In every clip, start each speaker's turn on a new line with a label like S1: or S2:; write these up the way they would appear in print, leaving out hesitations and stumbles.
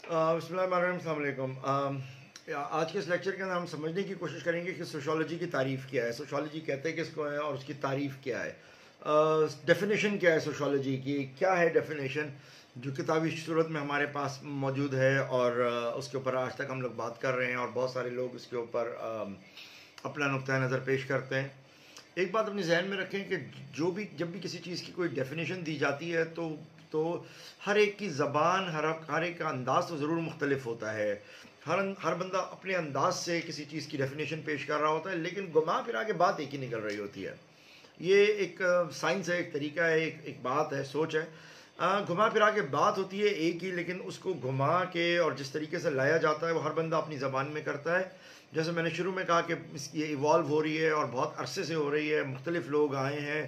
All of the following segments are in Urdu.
S1: بسم اللہ الرحمن الرحیم، السلام علیکم۔ آج کے اس لیکچر کے اندر ہم سمجھنے کی کوشش کریں گے کہ سوشالوجی کی تعریف کیا ہے، سوشالوجی کہتے ہیں کس کو ہے اور اس کی تعریف کیا ہے، ڈیفینیشن کیا ہے سوشالوجی کی، کیا ہے ڈیفینیشن جو کتابی صورت میں ہمارے پاس موجود ہے، اور اس کے اوپر آج تک ہم لوگ بات کر رہے ہیں اور بہت سارے لوگ اس کے اوپر اپنا نقطۂ نظر پیش کرتے ہیں۔ ایک بات اپنے ذہن میں رکھیں کہ جب بھی کسی چیز کی کوئی ڈیفینیشن دی جاتی ہے تو ہر ایک کی زبان، ہر ایک کا انداز تو ضرور مختلف ہوتا ہے، ہر بندہ اپنے انداز سے کسی چیز کی ڈیفینیشن پیش کر رہا ہوتا ہے، لیکن گھما پھرا کے بات ایک ہی نکل رہی ہوتی ہے۔ یہ ایک سائنس ہے، ایک طریقہ ہے، ایک بات ہے، سوچ ہے۔ گھما پھرا کے بات ہوتی ہے ایک ہی، لیکن اس کو گھما کے اور جس طریقے سے لایا جاتا ہے وہ ہر بندہ اپنی زبان میں کرتا ہے۔ جیسے میں نے شروع میں کہا کہ یہ ایوالو ہو رہی ہے اور بہت عرصے سے ہو رہی ہے، مختلف لوگ آئے ہیں،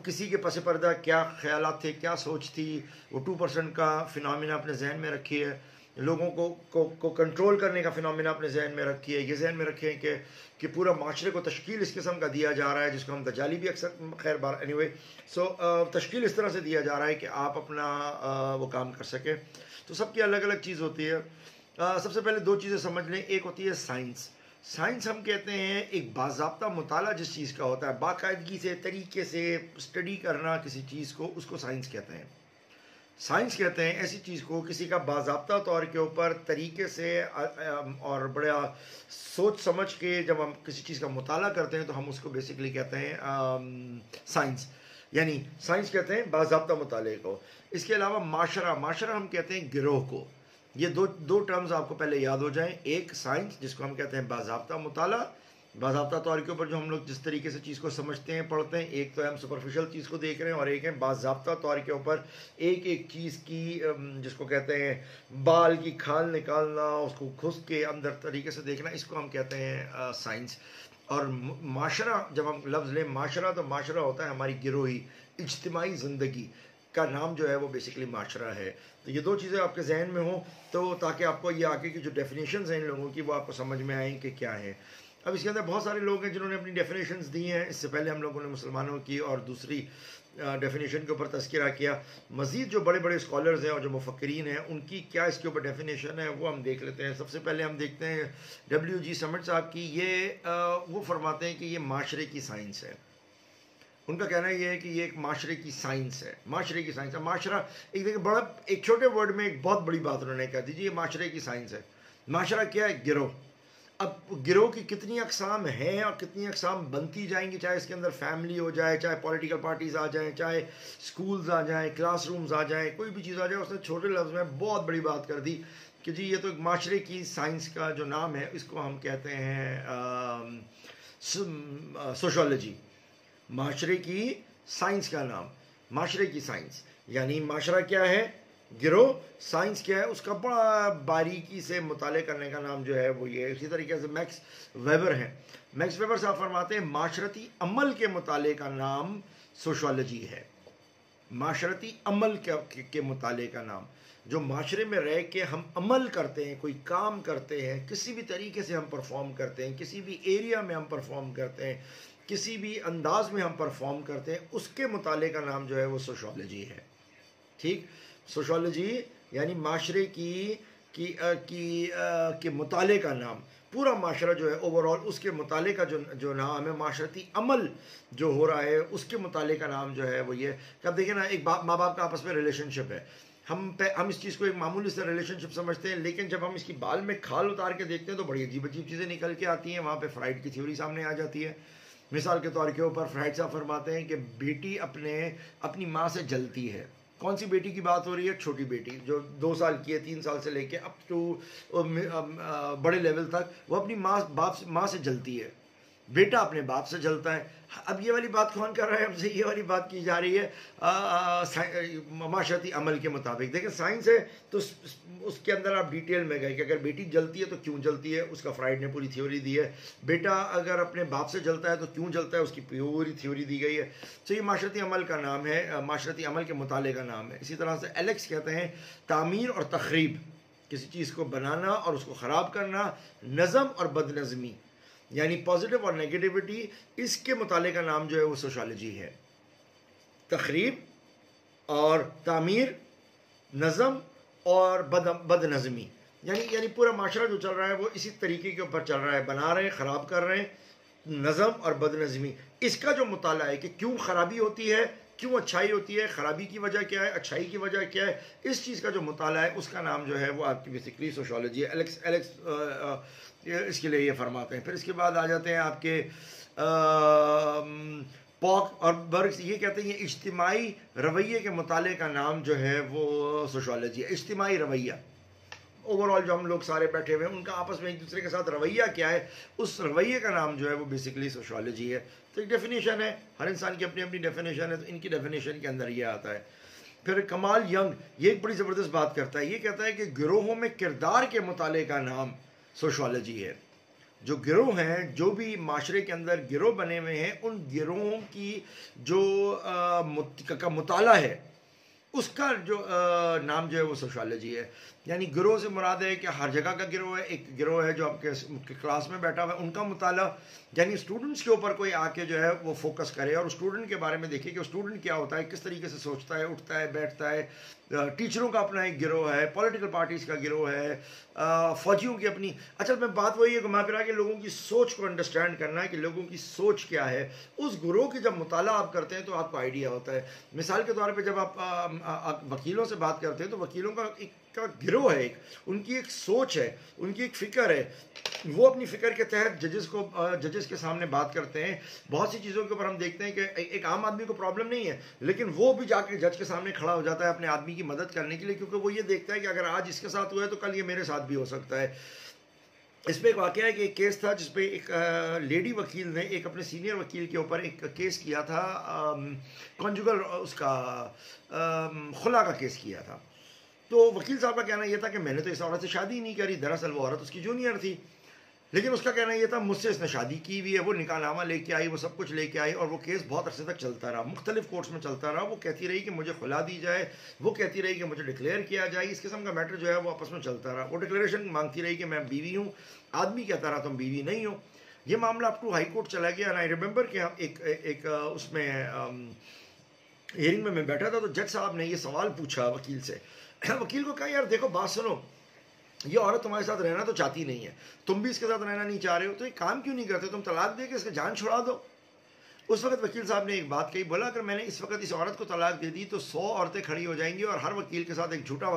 S1: کسی کے پس پردہ کیا خیالات تھے، کیا سوچ تھی، وہ 2% کا فنامنا اپنے ذہن میں رکھی ہے، لوگوں کو کنٹرول کرنے کا فنامنا اپنے ذہن میں رکھی ہے، یہ ذہن میں رکھیں کہ پورا معاشرے کو تشکیل اس قسم کا دیا جا رہا ہے، جس کو ہم دجالی بھی اکثر خیر بار تشکیل اس طرح سے دیا جا رہا ہے کہ آپ اپنا وہ کام کر سکیں۔ تو سب کی الگ الگ چیز ہوتی ہے۔ سب سے پہلے دو چیزیں سمجھ لیں، ایک ہوتی ہے سائنس۔ سائنس ہم کہتے ہیں ایک باضابطہ مطالعہ جس چیز کا ہوتا ہے، باقاعدگی سے، طریقے سے اسٹڈی کرنا کسی چیز کو، اس کو سائنس کہتے ہیں۔ سائنس کہتے ہیں ایسی چیز کو، کسی کا باضابطہ طور کے اوپر طریقے سے اور بڑا سوچ سمجھ کے جب ہم کسی چیز کا مطالعہ کرتے ہیں تو ہم اس کو بیسکلی کہتے ہیں سائنس، یعنی سائنس کہتے ہیں باضابطہ مطالعے کو۔ اس کے علاوہ معاشرہ ہم کہتے ہیں گروہ کو۔ یہ دو ٹرمز آپ کو پہلے یاد ہو جائیں، ایک سائنس جس کو ہم کہتے ہیں باضابطہ مطالعہ، باضابطہ طور کے اوپر جو ہم لوگ جس طریقے سے چیز کو سمجھتے ہیں، پڑھتے ہیں، ایک تو ہم سپرفیشل چیز کو دیکھ رہے ہیں، اور ایک ہے باضابطہ طور کے اوپر ایک چیز کی جس کو کہتے ہیں بال کی کھال نکالنا، اس کو گھس کے اندر طریقے سے دیکھنا، اس کو ہم کہتے ہیں سائنس۔ اور معاشرہ، جب ہم لفظ لیں معاشرہ، تو معاشرہ ہوتا ہے ہماری گروہی اجتماعی زندگی کا نام جو ہے وہ بیسکلی معاشرہ ہے۔ تو یہ دو چیزیں آپ کے ذہن میں ہوں تو تاکہ آپ کو یہ آگے کی جو ڈیفینیشنز ہیں ان لوگوں کی وہ آپ کو سمجھ میں آئیں کہ کیا ہے۔ اب اس کے اندر بہت سارے لوگ ہیں جنہوں نے اپنی ڈیفینیشنز دی ہیں، اس سے پہلے ہم لوگوں نے مسلمانوں کی اور دوسری ڈیفینیشن کے اوپر تذکرہ کیا۔ مزید جو بڑے بڑے اسکالرز ہیں اور جو مفکرین ہیں ان کی کیا اس کے اوپر ڈیفینیشن ہے وہ ہم دیکھ لیتے ہیں۔ سب سے پہلے ہم دیکھتے ہیں WG سمٹ صاحب کی۔ وہ فرماتے ہیں کہ یہ معاشرے کی سائنس ہے۔ ان کا کہنا یہ ہے کہ یہ ایک معاشرے کی سائنس ہے، معاشرے کی سائنس ہے۔ معاشرہ ایک چھوٹے ورڈ میں ایک بہت بڑی بات انہوں نے کہہ دی، یہ معاشرے کی سائنس ہے۔ معاشرہ کیا ہے؟ گروہ۔ اب گروہ کی کتنی اقسام ہیں اور کتنی اقسام بنتی جائیں گی، چاہے اس کے اندر فیملی ہو جائے، چاہے پولیٹیکل پارٹیز آ جائیں، چاہے سکولز آ جائیں، کلاس رومز آ جائیں، کوئی بھی چیز آ جائے، اس نے چھوٹے لفظ میں بہت بڑی بات کر دی کہ جی یہ تو ایک معاشرے کی سائنس کا جو نام ہے اس کو ہم کہتے ہیں سوشالوجی۔ معاشرے کی سائنس کا نام، معاشرے کی سائنس، یعنی معاشرہ کیا ہے؟ گروہ۔ سائنس کیا ہے؟ اس کا بڑا باریکی سے مطالعہ کرنے کا نام جو ہے وہ یہ ہے۔ اسی طریقے سے میکس ویبر ہیں، میکس ویبر صاحب فرماتے ہیں معاشرتی عمل کے مطالعے کا نام سوشالوجی ہے۔ معاشرتی عمل کے مطالعے کا نام، جو معاشرے میں رہ کے ہم عمل کرتے ہیں، کوئی کام کرتے ہیں، کسی بھی طریقے سے ہم پرفارم کرتے ہیں، کسی بھی ایریا میں ہم پرفارم کرتے ہیں، کسی بھی انداز میں ہم پرفارم کرتے ہیں، اس کے مطالعے کا نام جو ہے وہ سوشالوجی ہے۔ ٹھیک، سوشالوجی یعنی معاشرے کے مطالعے کا نام، پورا معاشرہ جو ہے اوورال اس کے مطالعے کا جو نام ہے، معاشرتی عمل جو ہو رہا ہے اس کے مطالعے کا نام جو ہے وہ یہ۔ کب دیکھیں نا، ایک ماں باپ کا آپس میں ریلیشن شپ ہے، ہم اس چیز کو ایک معمولی سے ریلیشن شپ سمجھتے ہیں، لیکن جب ہم اس کی بال میں کھال اتار کے دیکھتے ہیں تو بڑی عجیب عجیب چیزیں نکل کے آتی ہیں۔ وہاں پہ فرائڈ کی تھیوری سامنے آ جاتی ہے۔ مثال کے طور کے اوپر فرائڈ صاحب فرماتے ہیں کہ بیٹی اپنی ماں سے جلتی ہے۔ کون سی بیٹی کی بات ہو رہی ہے؟ چھوٹی بیٹی جو 2 سال کی ہے، 3 سال سے لے کے اپ ٹو بڑے لیول تک، وہ اپنی ماں سے جلتی ہے۔ بیٹا اپنے باپ سے جلتا ہے۔ اب یہ والی بات کون کر رہا ہے ہم سے؟ یہ والی بات کی جا رہی ہے معاشرتی عمل کے مطابق۔ دیکھیں سائنس ہے تو اس کے اندر آپ ڈیٹیل میں گئے کہ اگر بیٹی جلتی ہے تو کیوں جلتی ہے، اس کا فرائڈ نے پوری تھیوری دی ہے۔ بیٹا اگر اپنے باپ سے جلتا ہے تو کیوں جلتا ہے، اس کی پوری تھیوری دی گئی ہے۔ تو یہ معاشرتی عمل کا نام ہے، معاشرتی عمل کے مطالعے کا نام ہے۔ اسی طرح سے ایلیکس کہتے ہیں تعمیر اور تخریب، کسی چیز کو بنانا اور اس کو خراب کرنا، نظم اور بد نظمی، یعنی پازیٹیو اور نیگیٹیوٹی، اس کے مطالعے کا نام جو ہے وہ سوشالوجی ہے۔ تخریب اور تعمیر، نظم اور بد نظمی، یعنی پورا معاشرہ جو چل رہا ہے وہ اسی طریقے کے اوپر چل رہا ہے، بنا رہے ہیں، خراب کر رہے ہیں، نظم اور بد نظمی۔ اس کا جو مطالعہ ہے کہ کیوں خرابی ہوتی ہے، کیوں اچھائی ہوتی ہے، خرابی کی وجہ کیا ہے، اچھائی کی وجہ کیا ہے، اس چیز کا جو مطالعہ ہے اس کا نام جو ہے وہ آپ کی بیسیکلی سوشالوجی ہے۔ ایلیکس اس کے لیے یہ فرماتے ہیں۔ پھر اس کے بعد آ جاتے ہیں آپ کے پاک اور برگس، یہ کہتے ہیں یہ اجتماعی رویے کے مطالعے کا نام جو ہے وہ سوشالوجی ہے۔ اجتماعی رویہ، اوور آل جو ہم لوگ سارے بیٹھے ہوئے ہیں ان کا آپس میں ایک دوسرے کے ساتھ رویہ کیا ہے، اس رویے کا نام جو ہے وہ بیسیکلی سوشالوجی ہے۔ تو ایک ڈیفینیشن ہے، ہر انسان کی اپنی اپنی ڈیفینیشن ہے، تو ان کی ڈیفینیشن کے اندر یہ آتا ہے۔ پھر کمال ینگ یہ ایک بڑی زبردست بات کرتا ہے، یہ کہتا ہے کہ گروہوں میں کردار کے مطالعے کا نام سوشالوجی ہے۔ جو گروہ ہیں، جو بھی معاشرے کے اندر گروہ بنے ہوئے ہیں، ان گروہوں کی جو کا مطالعہ ہے اس کا جو نام جو ہے وہ سوشالوجی ہے۔ یعنی گروہ سے مراد ہے کہ ہر جگہ کا گروہ ہے، ایک گروہ ہے جو آپ کے کلاس میں بیٹھا ہوا ہے، ان کا مطالعہ، یعنی اسٹوڈنٹس کے اوپر کوئی آ کے جو ہے وہ فوکس کرے اور اسٹوڈنٹ کے بارے میں دیکھے کہ اسٹوڈنٹ کیا ہوتا ہے، کس طریقے سے سوچتا ہے، اٹھتا ہے، بیٹھتا ہے۔ ٹیچروں کا اپنا ایک گروہ ہے، پولیٹیکل پارٹیز کا گروہ ہے، فوجیوں کی اپنی۔ اچھا میں بات وہی ہے گھما پھرا کے لوگوں کی سوچ کو انڈرسٹینڈ کرنا ہے کہ لوگوں کی سوچ کیا ہے۔ اس گروہ کی جب مطالعہ آپ کرتے ہیں تو آپ کو آئیڈیا ہوتا ہے۔ مثال کے طور پہ جب آپ وکیلوں سے بات کرتے ہیں تو وکیلوں کا ایک گروہ ہے، ان کی ایک سوچ ہے، ان کی ایک فکر ہے، وہ اپنی فکر کے تحت ججز کے سامنے بات کرتے ہیں۔ بہت سی چیزوں کے اوپر ہم دیکھتے ہیں کہ ایک عام آدمی کو پرابلم نہیں ہے، لیکن وہ بھی جا کے جج کے سامنے کھڑا ہو جاتا ہے اپنے آدمی کی مدد کرنے کے لیے، کیونکہ وہ یہ دیکھتا ہے کہ اگر آج اس کے ساتھ ہوا ہے تو کل یہ میرے ساتھ بھی ہو سکتا ہے۔ اس پہ ایک واقعہ ہے کہ ایک کیس تھا جس پہ ایک لیڈی وکیل نے ایک اپنے سینئر وکیل کے اوپر ایک کیس کیا تھا، کنجوگل اس کا خلا کا کیس کیا تھا۔ تو وکیل صاحب کا کہنا یہ تھا کہ میں نے تو اس عورت سے شادی ہی نہیں کری، دراصل وہ عورت اس کی جونیئر تھی، لیکن اس کا کہنا یہ تھا مجھ سے اس نے شادی کی ہوئی ہے، وہ نکاح نامہ لے کے آئی، وہ سب کچھ لے کے آئی، اور وہ کیس بہت عرصے تک چلتا رہا، مختلف کورٹس میں چلتا رہا۔ وہ کہتی رہی کہ مجھے خلا دی جائے، وہ کہتی رہی کہ مجھے ڈکلیئر کیا جائے، اس قسم کا میٹر جو ہے وہ آپس میں چلتا رہا۔ وہ ڈکلیریشن مانگتی رہی کہ میں بیوی ہوں، آدمی کہتا رہا تم بیوی نہیں ہو۔ یہ معاملہ اپ ٹو ہائی کورٹ چلا گیا۔ آئی ریمبر کہ ایک اس میں ہیئرنگ میں بیٹھا تھا تو جج صاحب نے یہ سوال پوچھا وکیل سے۔ وکیل کو کہا یار دیکھو بات سنو، یہ عورت تمہارے ساتھ رہنا تو چاہتی نہیں ہے، تم بھی اس کے ساتھ رہنا نہیں چاہ رہے ہو، تو یہ کام کیوں نہیں کرتے، تم طلاق دے کے اس کا جان چھڑا دو۔ اس وقت وکیل صاحب نے ایک بات کہی، بولا اگر میں نے اس وقت اس عورت کو طلاق دے دی تو 100 عورتیں کھڑی ہو جائیں گی اور ہر وکیل کے ساتھ ایک جھوٹا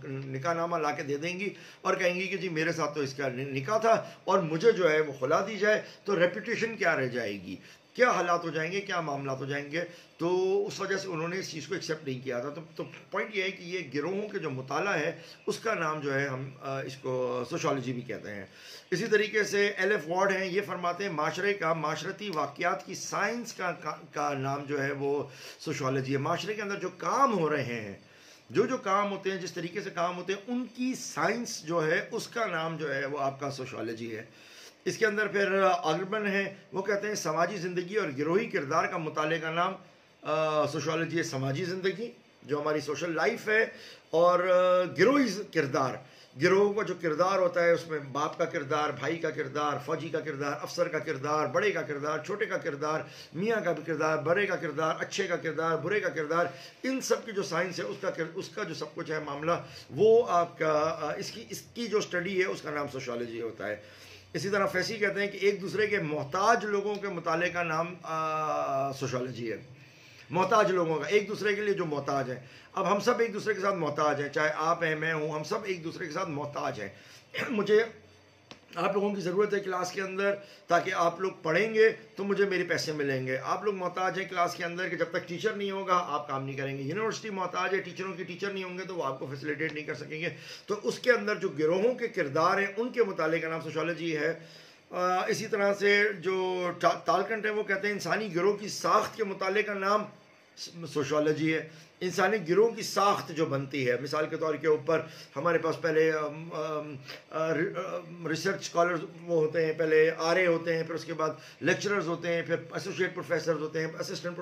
S1: نکاح نامہ لا کے دے دیں گی اور کہیں گی کہ جی میرے ساتھ تو اس کا نکاح تھا اور مجھے جو ہے وہ خلا دی جائے، تو ریپوٹیشن کیا رہ جائے گی، کیا حالات ہو جائیں گے، کیا معاملات ہو جائیں گے۔ تو اس وجہ سے انہوں نے اس چیز کو ایکسیپٹ نہیں کیا تھا۔ تو پوائنٹ یہ ہے کہ یہ گروہوں کے جو مطالعہ ہے اس کا نام جو ہے ہم اس کو سوشالوجی بھی کہتے ہیں۔ اسی طریقے سے ایل ایف وارڈ ہیں، یہ فرماتے ہیں معاشرے کا معاشرتی واقعات کی سائنس کا نام جو ہے وہ سوشالوجی ہے۔ معاشرے کے اندر جو کام ہو رہے ہیں، جو کام ہوتے ہیں، جس طریقے سے کام ہوتے ہیں، ان کی سائنس جو ہے اس کا نام جو ہے وہ آپ کا سوشالوجی ہے۔ اس کے اندر پھر آگربن ہیں، وہ کہتے ہیں سماجی زندگی اور گروہی کردار کا مطالعے کا نام سوشالوجی ہے۔ سماجی زندگی جو ہماری سوشل لائف ہے، اور گروہی کردار، گروہوں کا جو کردار ہوتا ہے اس میں باپ کا کردار، بھائی کا کردار، فوجی کا کردار، افسر کا کردار، بڑے کا کردار، چھوٹے کا کردار، میاں کا کردار، بڑے کا کردار، اچھے کا کردار، برے کا کردار، ان سب کی جو سائنس ہے اس کا جو سب کچھ ہے معاملہ، وہ آپ کا اس کی جو اسٹڈی ہے اس کا نام سوشالوجی ہوتا ہے۔ اسی طرح فیسی کہتے ہیں کہ ایک دوسرے کے محتاج لوگوں کے مطالعے کا نام سوشالوجی ہے۔ محتاج لوگوں کا، ایک دوسرے کے لیے جو محتاج ہیں۔ اب ہم سب ایک دوسرے کے ساتھ محتاج ہیں، چاہے آپ ہیں، میں ہوں، ہم سب ایک دوسرے کے ساتھ محتاج ہیں۔ مجھے آپ لوگوں کی ضرورت ہے کلاس کے اندر، تاکہ آپ لوگ پڑھیں گے تو مجھے میرے پیسے ملیں گے۔ آپ لوگ محتاج ہیں کلاس کے اندر کہ جب تک ٹیچر نہیں ہوگا آپ کام نہیں کریں گے۔ یونیورسٹی محتاج ہے ٹیچروں کی، ٹیچر نہیں ہوں گے تو وہ آپ کو فیسیلیٹیٹ نہیں کر سکیں گے۔ تو اس کے اندر جو گروہوں کے کردار ہیں ان کے مطالعے کا نام سوشالوجی ہے۔ اسی طرح سے جو تالکنٹ ہے وہ کہتے ہیں انسانی گروہ کی ساخت کے مطالعے کا نام سوشالوجی ہے۔ انسانی گروہ کی ساخت جو بنتی ہے، مثال کے طور کے اوپر ہمارے پاس پہلے ریسرچ اسکالرز وہ ہوتے ہیں، پہلے آر اے ہوتے ہیں، پھر اس کے بعد لیکچررز ہوتے ہیں، پھر ایسوسیٹ پروفیسرز ہوتے ہیں، اسسٹنٹ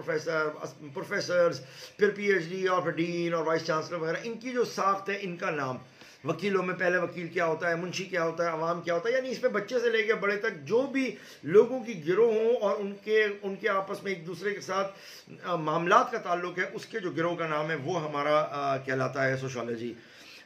S1: پروفیسرز، پھر پی ایچ ڈی اور پھر ڈین اور وائس چانسلر وغیرہ، ان کی جو ساخت ہے ان کا نام۔ وکیلوں میں پہلے وکیل کیا ہوتا ہے، منشی کیا ہوتا ہے، عوام کیا ہوتا ہے، یعنی اس پہ بچے سے لے کے بڑے تک جو بھی لوگوں کی گروہ ہوں اور ان کے آپس میں ایک دوسرے کے ساتھ معاملات کا تعلق ہے، اس کے جو گروہ کا نام ہے وہ ہمارا کہلاتا ہے سوشالوجی۔